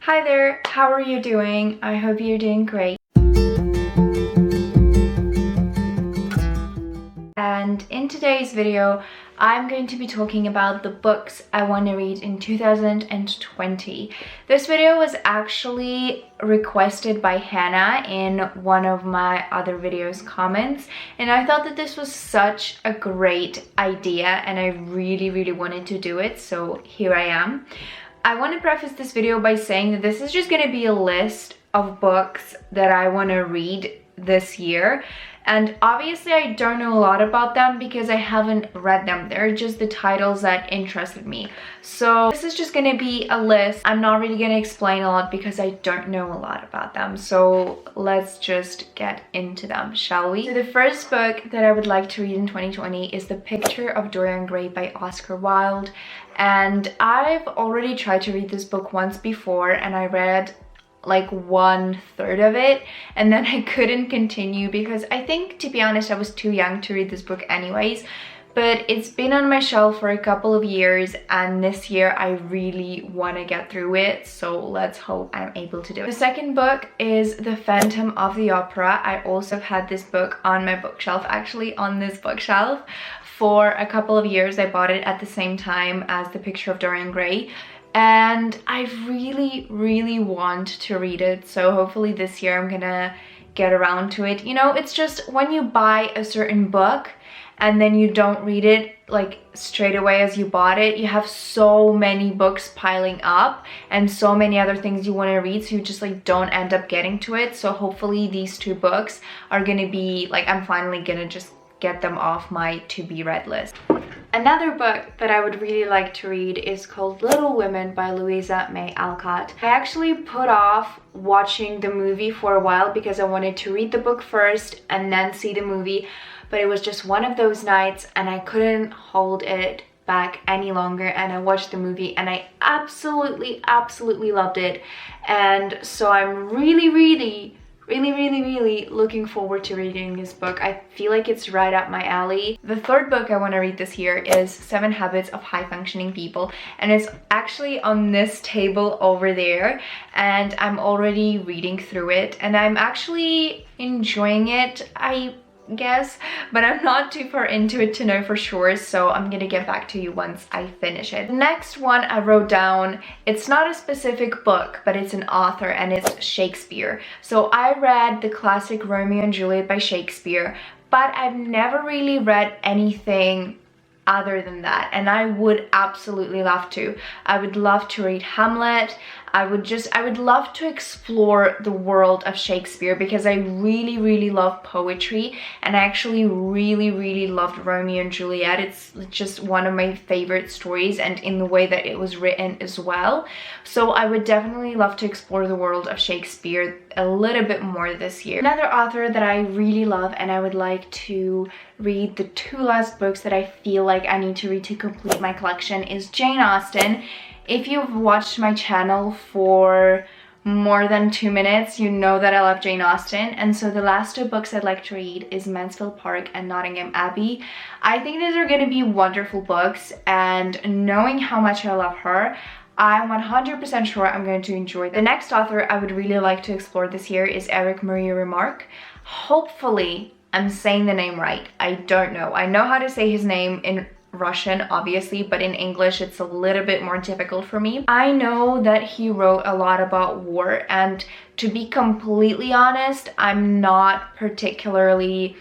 Hi there, how are you doing? I hope you're doing great. And in today's video, I'm going to be talking about the books I want to read in 2020. This video was actually requested by Hannah in one of my other videos comments, and I thought that this was such a great idea and I really wanted to do it, so here I am. I want to preface this video by saying that this is just going to be a list of books that I want to read this year. And obviously I don't know a lot about them because I haven't read them. They're just the titles that interested me. So this is just going to be a list. I'm not really going to explain a lot because I don't know a lot about them. So let's just get into them, shall we? So the first book that I would like to read in 2020 is The Picture of Dorian Gray by Oscar Wilde. And I've already tried to read this book once before and I read like 1/3 of it and then I couldn't continue because I think, to be honest, I was too young to read this book anyways. But it's been on my shelf for a couple of years and this year I really want to get through it, so let's hope I'm able to do it. The second book is The Phantom of the Opera. I also had this book on my bookshelf, actually on this bookshelf, for a couple of years. I bought it at the same time as The Picture of Dorian Gray. And I really want to read it, so hopefully this year I'm gonna get around to it. You know, it's just when you buy a certain book and then you don't read it like straight away as you bought it, you have so many books piling up and so many other things you want to read, so you just like don't end up getting to it. So hopefully these two books are gonna be like, I'm finally gonna just get them off my to-be read list. Another book that I would really like to read is called Little Women by Louisa May Alcott. I actually put off watching the movie for a while because I wanted to read the book first and then see the movie, but it was just one of those nights and I couldn't hold it back any longer and I watched the movie and I absolutely loved it. And so I'm really looking forward to reading this book. I feel like it's right up my alley. The third book I want to read this year is 7 Habits of High Functioning People, and it's actually on this table over there and I'm already reading through it and I'm actually enjoying it, I guess, but I'm not too far into it to know for sure, so I'm gonna get back to you once I finish it. The next one I wrote down, it's not a specific book, but it's an author and it's Shakespeare. So I read the classic Romeo and Juliet by Shakespeare, but I've never really read anything other than that, and I would absolutely love to. I would love to read Hamlet. I would love to explore the world of Shakespeare because I really love poetry, and I actually really loved Romeo and Juliet. It's just one of my favorite stories, and in the way that it was written as well. So I would definitely love to explore the world of Shakespeare a little bit more this year. Another author that I really love and I would like to read the 2 last books that I feel like I need to read to complete my collection is Jane Austen. If you've watched my channel for more than 2 minutes, you know that I love Jane Austen, and so the last 2 books I'd like to read is Mansfield Park and Nottingham Abbey. I think these are going to be wonderful books, and knowing how much I love her, I'm 100% sure I'm going to enjoy them. The next author I would really like to explore this year is Eric Marie Remarque. Hopefully I'm saying the name right. I don't know. I know how to say his name in Russian, obviously, but in English it's a little bit more difficult for me. I know that he wrote a lot about war, and to be completely honest, I'm not particularly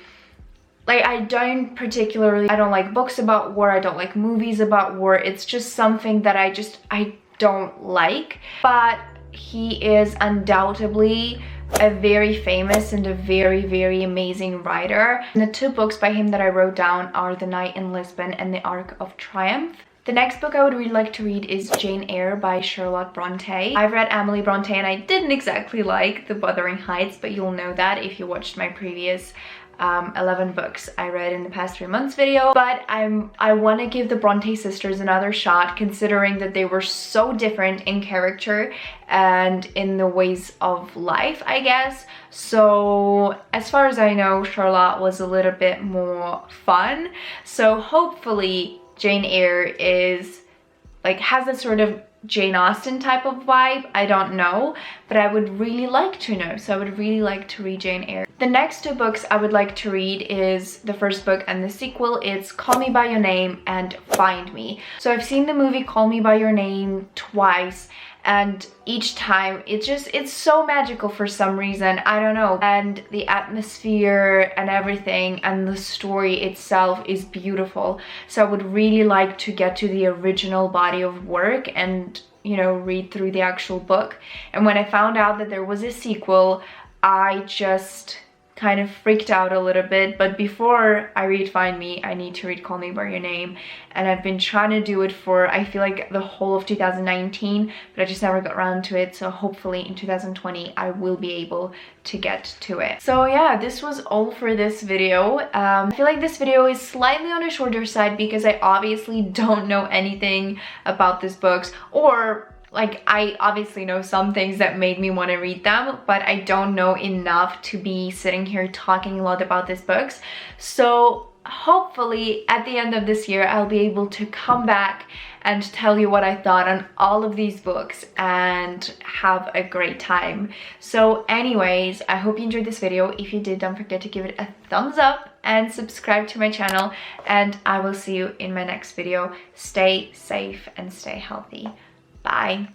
like, I don't like books about war, I don't like movies about war. It's just something that I don't like. But he is undoubtedly a very famous and a very amazing writer. And the 2 books by him that I wrote down are The Night in Lisbon and The Arc of Triumph. The next book I would really like to read is Jane Eyre by Charlotte Bronte. I've read Emily Bronte and I didn't exactly like The Wuthering Heights, but you'll know that if you watched my previous 11 books I read in the past 3 months video. But I want to give the Bronte sisters another shot, considering that they were so different in character and in the ways of life, I guess. So as far as I know, Charlotte was a little bit more fun, so hopefully Jane Eyre is like has a sort of Jane Austen type of vibe. I don't know, but I would really like to know. So I would really like to read Jane Eyre. The next 2 books I would like to read is the first book and the sequel. It's Call Me By Your Name and Find Me. So I've seen the movie Call Me By Your Name twice, and each time it's so magical for some reason, I don't know, and the atmosphere and everything and the story itself is beautiful. So I would really like to get to the original body of work and, you know, read through the actual book. And when I found out that there was a sequel, I just kind of freaked out a little bit. But before I read Find Me, I need to read Call Me By Your Name, and I've been trying to do it for, I feel like, the whole of 2019, but I just never got around to it. So hopefully in 2020 I will be able to get to it. So yeah, this was all for this video. I feel like this video is slightly on the shorter side because I obviously don't know anything about these books, or like, I obviously know some things that made me want to read them, but I don't know enough to be sitting here talking a lot about these books. So hopefully at the end of this year, I'll be able to come back and tell you what I thought on all of these books and have a great time. So anyways, I hope you enjoyed this video. If you did, don't forget to give it a thumbs up and subscribe to my channel, and I will see you in my next video. Stay safe and stay healthy. Bye.